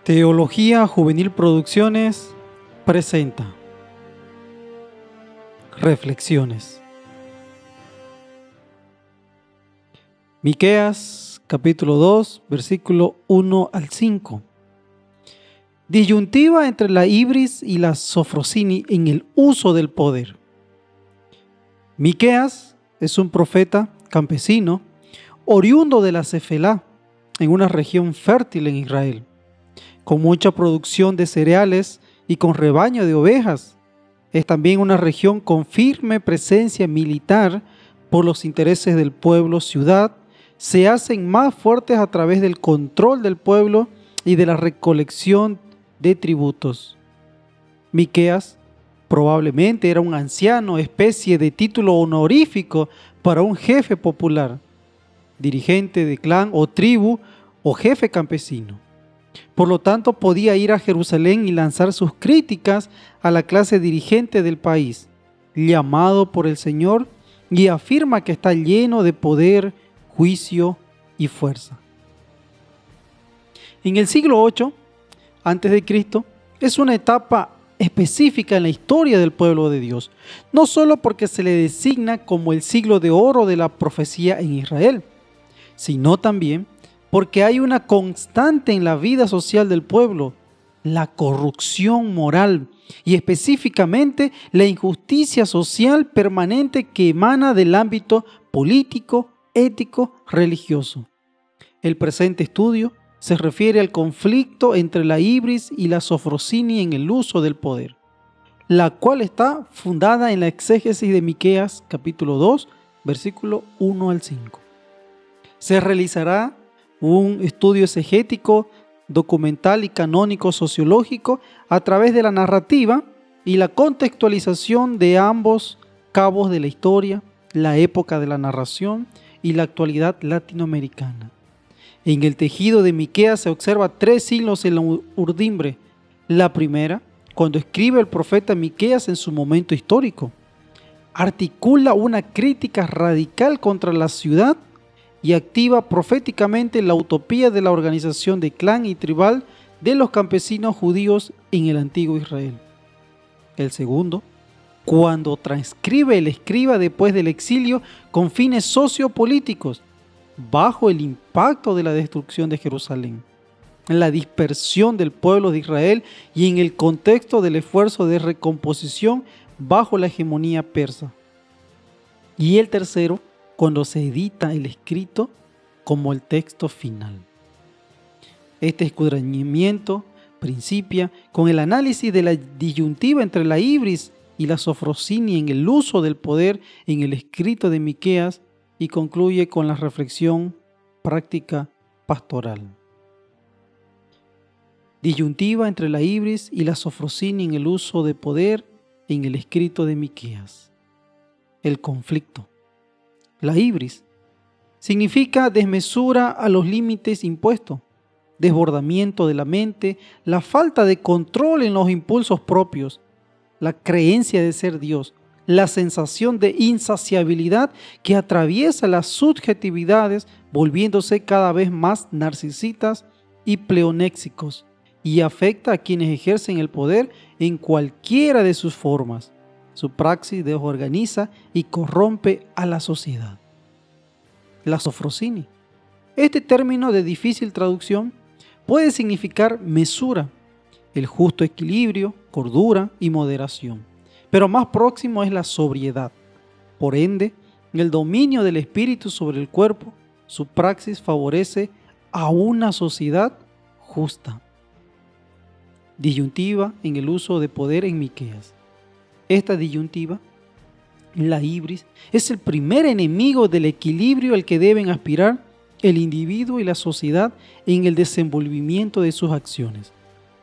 Teología Juvenil Producciones presenta Reflexiones. Miqueas, capítulo 2, versículo 1 al 5. Disyuntiva entre la ibris y la sofrosini en el uso del poder. Miqueas es un profeta campesino, oriundo de la Cefelá, en una región fértil en Israel, con mucha producción de cereales y con rebaño de ovejas. Es también una región con firme presencia militar por los intereses del pueblo-ciudad. Se hacen más fuertes a través del control del pueblo y de la recolección de tributos. Miqueas probablemente era un anciano, especie de título honorífico para un jefe popular, dirigente de clan o tribu o jefe campesino. Por lo tanto, podía ir a Jerusalén y lanzar sus críticas a la clase dirigente del país, llamado por el Señor, y afirma que está lleno de poder, juicio y fuerza. En el siglo VIII a.C., es una etapa específica en la historia del pueblo de Dios, no solo porque se le designa como el siglo de oro de la profecía en Israel, sino también porque hay una constante en la vida social del pueblo, la corrupción moral y específicamente la injusticia social permanente que emana del ámbito político, ético, religioso. El presente estudio se refiere al conflicto entre la ibris y la sofrosini en el uso del poder, la cual está fundada en la exégesis de Miqueas, capítulo 2, versículo 1 al 5. Se realizará un estudio exegético, documental y canónico sociológico a través de la narrativa y la contextualización de ambos cabos de la historia, la época de la narración y la actualidad latinoamericana. En el tejido de Miqueas se observa 3 hilos en la urdimbre. La primera, cuando escribe el profeta Miqueas en su momento histórico, articula una crítica radical contra la ciudad y activa proféticamente la utopía de la organización de clan y tribal de los campesinos judíos en el antiguo Israel. El segundo, cuando transcribe el escriba después del exilio con fines sociopolíticos, bajo el impacto de la destrucción de Jerusalén, en la dispersión del pueblo de Israel y en el contexto del esfuerzo de recomposición bajo la hegemonía persa. Y el tercero, cuando se edita el escrito como el texto final. Este escudriñamiento principia con el análisis de la disyuntiva entre la ibris y la sofrosini en el uso del poder en el escrito de Miqueas y concluye con la reflexión práctica pastoral. Disyuntiva entre la ibris y la sofrosini en el uso de poder en el escrito de Miqueas. El conflicto. La ibris significa desmesura a los límites impuestos, desbordamiento de la mente, la falta de control en los impulsos propios, la creencia de ser Dios, la sensación de insaciabilidad que atraviesa las subjetividades, volviéndose cada vez más narcisistas y pleonéxicos, y afecta a quienes ejercen el poder en cualquiera de sus formas. Su praxis desorganiza y corrompe a la sociedad. La sofrosini. Este término de difícil traducción puede significar mesura, el justo equilibrio, cordura y moderación, pero más próximo es la sobriedad. Por ende, el dominio del espíritu sobre el cuerpo, su praxis favorece a una sociedad justa. Disyuntiva en el uso de poder en Miqueas. Esta disyuntiva, la ibris, es el primer enemigo del equilibrio al que deben aspirar el individuo y la sociedad en el desenvolvimiento de sus acciones.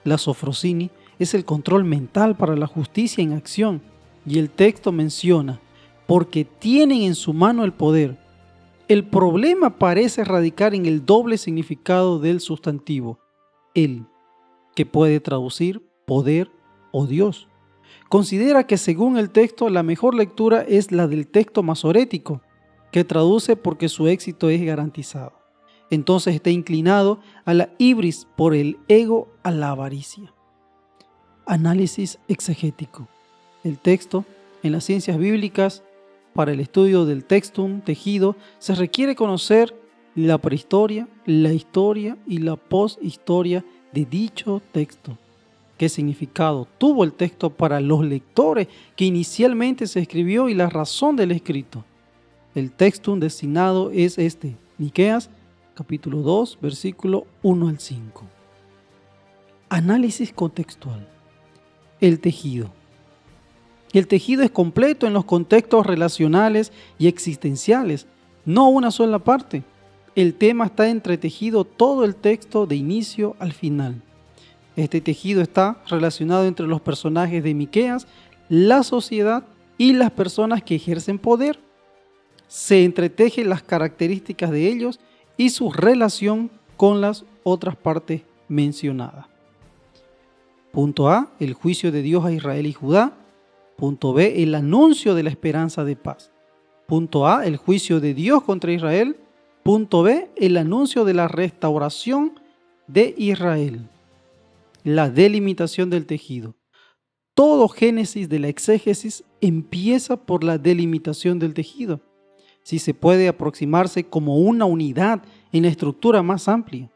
La sofrosini es el control mental para la justicia en acción, y el texto menciona, porque tienen en su mano el poder. El problema parece radicar en el doble significado del sustantivo, el, que puede traducir poder o Dios. Considera que según el texto la mejor lectura es la del texto masorético, que traduce porque su éxito es garantizado. entonces está inclinado a la ibris, por el ego a la avaricia. Análisis exegético. El texto en las ciencias bíblicas. Para el estudio del textum, tejido, se requiere conocer la prehistoria, la historia y la posthistoria de dicho texto. ¿Qué significado tuvo el texto para los lectores que inicialmente se escribió y la razón del escrito? El textum designado es este, Miqueas, capítulo 2, versículo 1 al 5. Análisis contextual. El tejido. El tejido es completo en los contextos relacionales y existenciales, no una sola parte. El tema está entretejido todo el texto de inicio al final. Este tejido está relacionado entre los personajes de Miqueas, la sociedad y las personas que ejercen poder. Se entretejen las características de ellos y su relación con las otras partes mencionadas. Punto A, el juicio de Dios a Israel y Judá. Punto B, el anuncio de la esperanza de paz. Punto A, el juicio de Dios contra Israel. Punto B, el anuncio de la restauración de Israel. La delimitación del tejido. Todo génesis de la exégesis empieza por la delimitación del tejido, si se puede aproximarse como una unidad en la estructura más amplia.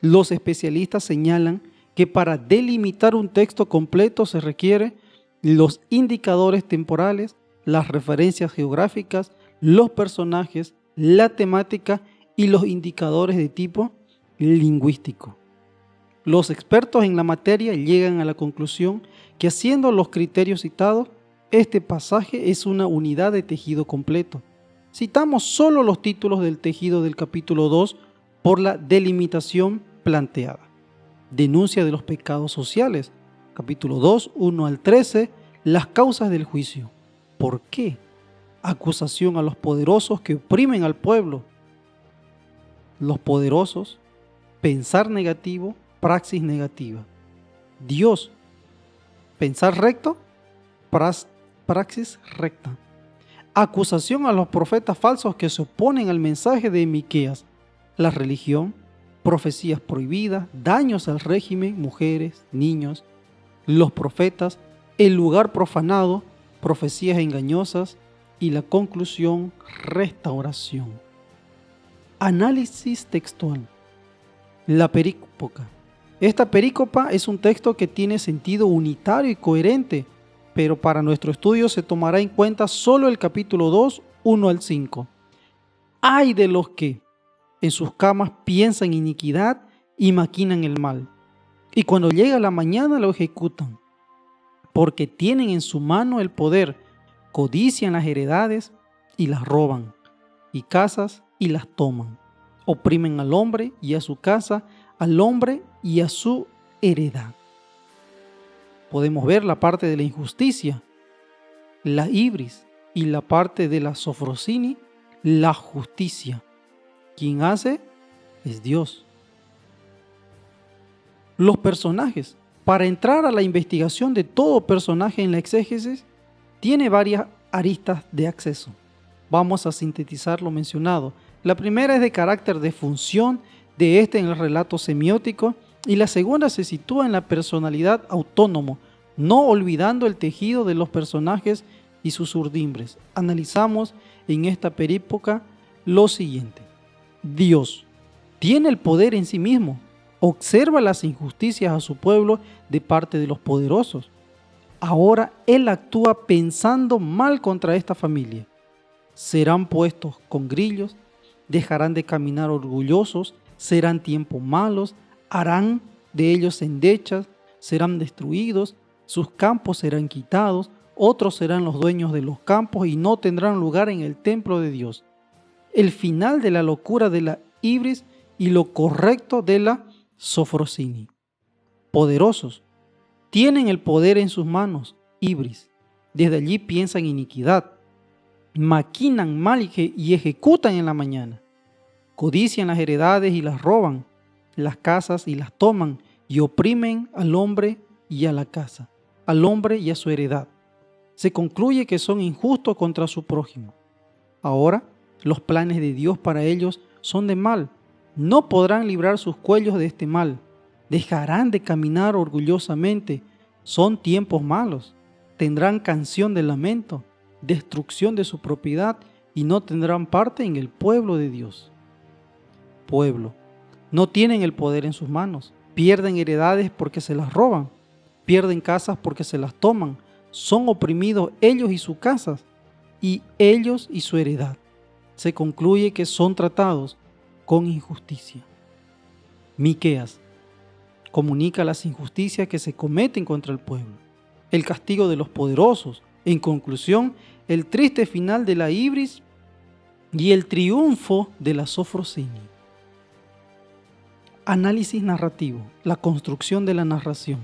Los especialistas señalan que para delimitar un texto completo se requiere los indicadores temporales, las referencias geográficas, los personajes, la temática y los indicadores de tipo lingüístico. Los expertos en la materia llegan a la conclusión que, haciendo los criterios citados, este pasaje es una unidad de tejido completo. Citamos solo los títulos del tejido del capítulo 2 por la delimitación planteada. Denuncia de los pecados sociales, capítulo 2, 1 al 13, las causas del juicio. ¿Por qué? Acusación a los poderosos que oprimen al pueblo. Los poderosos, pensar negativo, praxis negativa. Dios, pensar recto, praxis recta. Acusación a los profetas falsos que se oponen al mensaje de Miqueas. La religión, profecías prohibidas, daños al régimen, mujeres, niños, los profetas, el lugar profanado, profecías engañosas y la conclusión, restauración. Análisis textual. La perícopa. Esta perícopa es un texto que tiene sentido unitario y coherente, pero para nuestro estudio se tomará en cuenta solo el capítulo 2, 1 al 5. Ay de los que en sus camas piensan iniquidad y maquinan el mal, y cuando llega la mañana lo ejecutan, porque tienen en su mano el poder, codician las heredades y las roban, y casas y las toman, oprimen al hombre y a su casa, al hombre y a su heredad. Podemos ver la parte de la injusticia, la ibris, y la parte de la sofrosini, la justicia. Quien hace es Dios. Los personajes. Para entrar a la investigación de todo personaje en la exégesis, tiene varias aristas de acceso. Vamos a sintetizar lo mencionado. La primera es de carácter de función de este en el relato semiótico, y la segunda se sitúa en la personalidad autónomo, no olvidando el tejido de los personajes y sus urdimbres. Analizamos en esta perícopa lo siguiente. Dios tiene el poder en sí mismo, observa las injusticias a su pueblo de parte de los poderosos. Ahora Él actúa pensando mal contra esta familia. Serán puestos con grillos, dejarán de caminar orgullosos, serán tiempos malos, harán de ellos endechas, serán destruidos, sus campos serán quitados, otros serán los dueños de los campos y no tendrán lugar en el templo de Dios. El final de la locura de la ibris y lo correcto de la sofrosini. Poderosos, tienen el poder en sus manos, ibris. Desde allí piensan iniquidad, maquinan mal y ejecutan en la mañana. Codician las heredades y las roban, las casas y las toman, y oprimen al hombre y a la casa, al hombre y a su heredad. Se concluye que son injustos contra su prójimo. Ahora, los planes de Dios para ellos son de mal. No podrán librar sus cuellos de este mal. Dejarán de caminar orgullosamente. Son tiempos malos. Tendrán canción de lamento, destrucción de su propiedad y no tendrán parte en el pueblo de Dios. Pueblo. No tienen el poder en sus manos. Pierden heredades porque se las roban. Pierden casas porque se las toman. Son oprimidos ellos y sus casas, y ellos y su heredad. Se concluye que son tratados con injusticia. Miqueas comunica las injusticias que se cometen contra el pueblo, el castigo de los poderosos, en conclusión, el triste final de la ibris y el triunfo de la sofrosini. Análisis narrativo, la construcción de la narración.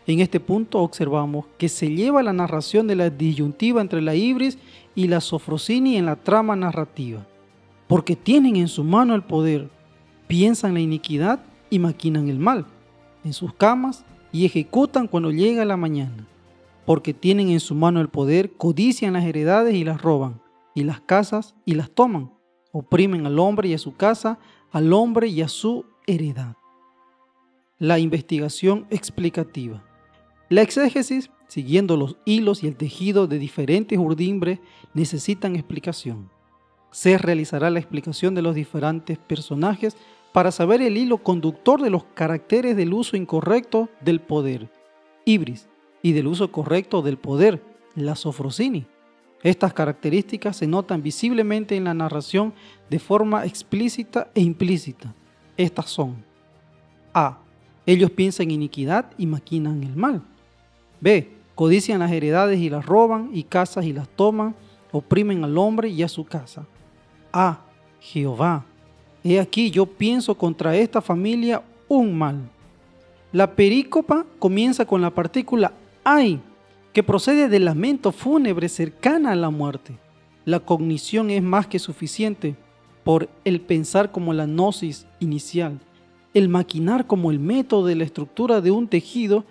En este punto observamos que se lleva la narración de la disyuntiva entre la ibris y la sofrosini en la trama narrativa, porque tienen en su mano el poder, piensan la iniquidad y maquinan el mal en sus camas y ejecutan cuando llega la mañana, porque tienen en su mano el poder, codician las heredades y las roban, y las casas y las toman, oprimen al hombre y a su casa, al hombre y a su heredad. La investigación explicativa. La exégesis, siguiendo los hilos y el tejido de diferentes urdimbres, necesitan explicación. Se realizará la explicación de los diferentes personajes para saber el hilo conductor de los caracteres del uso incorrecto del poder, ibris, y del uso correcto del poder, la sofrosini. Estas características se notan visiblemente en la narración de forma explícita e implícita. Estas son: A. Ellos piensan iniquidad y maquinan el mal. B. Codician las heredades y las roban, y casas y las toman, oprimen al hombre y a su casa. A. Jehová. He aquí yo pienso contra esta familia un mal. La perícopa comienza con la partícula ay, que procede del lamento fúnebre cercana a la muerte. La cognición es más que suficiente por el pensar como la gnosis inicial, el maquinar como el método de la estructura de un tejido,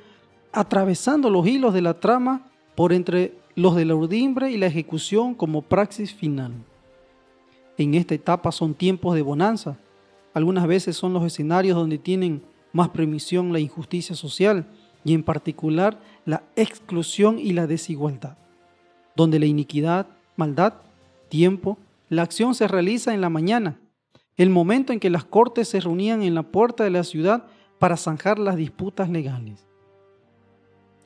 atravesando los hilos de la trama por entre los de la urdimbre y la ejecución como praxis final. En esta etapa son tiempos de bonanza. Algunas veces son los escenarios donde tienen más premisión la injusticia social y en particular la exclusión y la desigualdad, donde la iniquidad, maldad, tiempo, la acción se realiza en la mañana, el momento en que las cortes se reunían en la puerta de la ciudad para zanjar las disputas legales.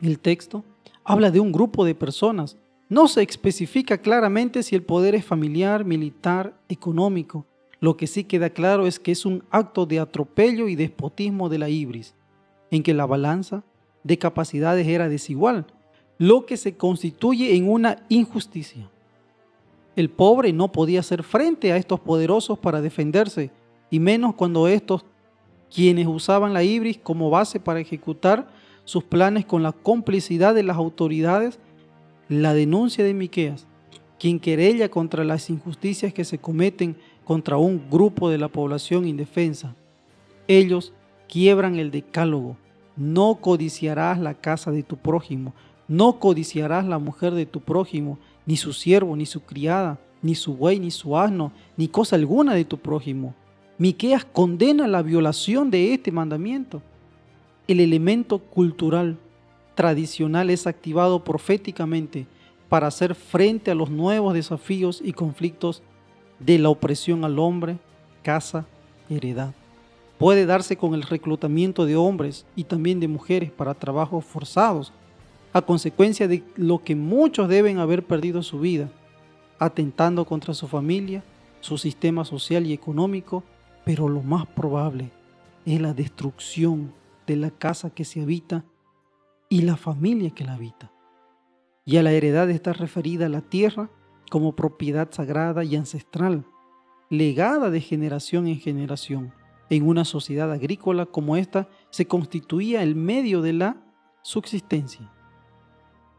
El texto habla de un grupo de personas. No se especifica claramente si el poder es familiar, militar, económico. Lo que sí queda claro es que es un acto de atropello y despotismo de la ibris, en que la balanza de capacidades era desigual, lo que se constituye en una injusticia. El pobre no podía hacer frente a estos poderosos para defenderse, y menos cuando estos, quienes usaban la ibris como base para ejecutar sus planes con la complicidad de las autoridades, la denuncia de Miqueas, quien querella contra las injusticias que se cometen contra un grupo de la población indefensa. Ellos quiebran el decálogo: no codiciarás la casa de tu prójimo, no codiciarás la mujer de tu prójimo, ni su siervo, ni su criada, ni su buey, ni su asno, ni cosa alguna de tu prójimo. Miqueas condena la violación de este mandamiento. El elemento cultural tradicional es activado proféticamente para hacer frente a los nuevos desafíos y conflictos de la opresión al hombre, casa, heredad. Puede darse con el reclutamiento de hombres y también de mujeres para trabajos forzados, a consecuencia de lo que muchos deben haber perdido su vida, atentando contra su familia, su sistema social y económico, pero lo más probable es la destrucción de la casa que se habita y la familia que la habita. Y a la heredad está referida la tierra como propiedad sagrada y ancestral, legada de generación en generación. En una sociedad agrícola como esta se constituía el medio de la subsistencia.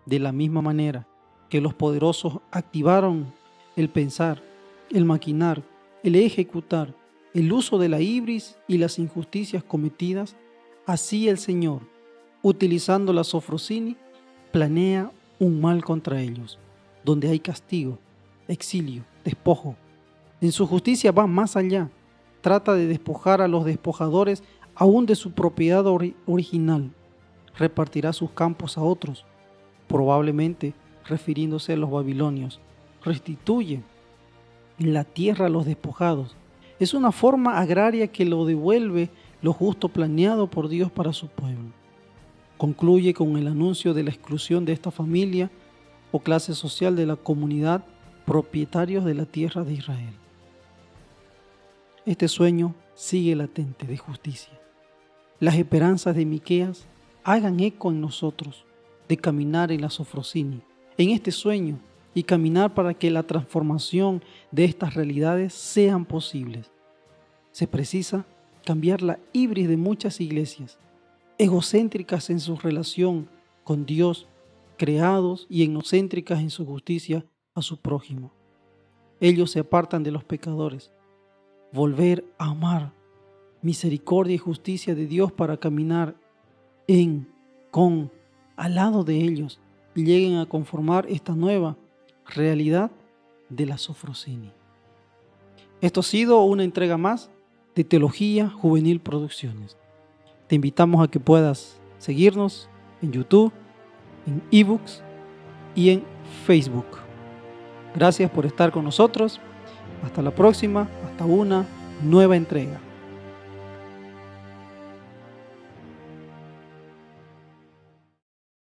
De la misma manera que los poderosos activaron el pensar, el maquinar, el ejecutar, el uso de la ibris y las injusticias cometidas, así el Señor, utilizando la sofrosini, planea un mal contra ellos, donde hay castigo, exilio, despojo. En su justicia va más allá. trata de despojar a los despojadores aún de su propiedad original. Repartirá sus campos a otros, probablemente refiriéndose a los babilonios. Restituye la tierra a los despojados. Es una forma agraria que lo devuelve lo justo planeado por Dios para su pueblo. Concluye con el anuncio de la exclusión de esta familia o clase social de la comunidad propietarios de la tierra de Israel. Este sueño sigue latente de justicia. Las esperanzas de Miqueas hagan eco en nosotros de caminar en la sofrosini, en este sueño, y caminar para que la transformación de estas realidades sean posibles. Se precisa cambiar la ibris de muchas iglesias, egocéntricas en su relación con Dios, creados y etnocéntricas en su justicia a su prójimo. Ellos se apartan de los pecadores. Volver a amar misericordia y justicia de Dios para caminar al lado de ellos y lleguen a conformar esta nueva realidad de la sofrosini. Esto ha sido una entrega más de Teología Juvenil Producciones. Te invitamos a que puedas seguirnos en YouTube, en eBooks y en Facebook. Gracias por estar con nosotros. Hasta la próxima, hasta una nueva entrega.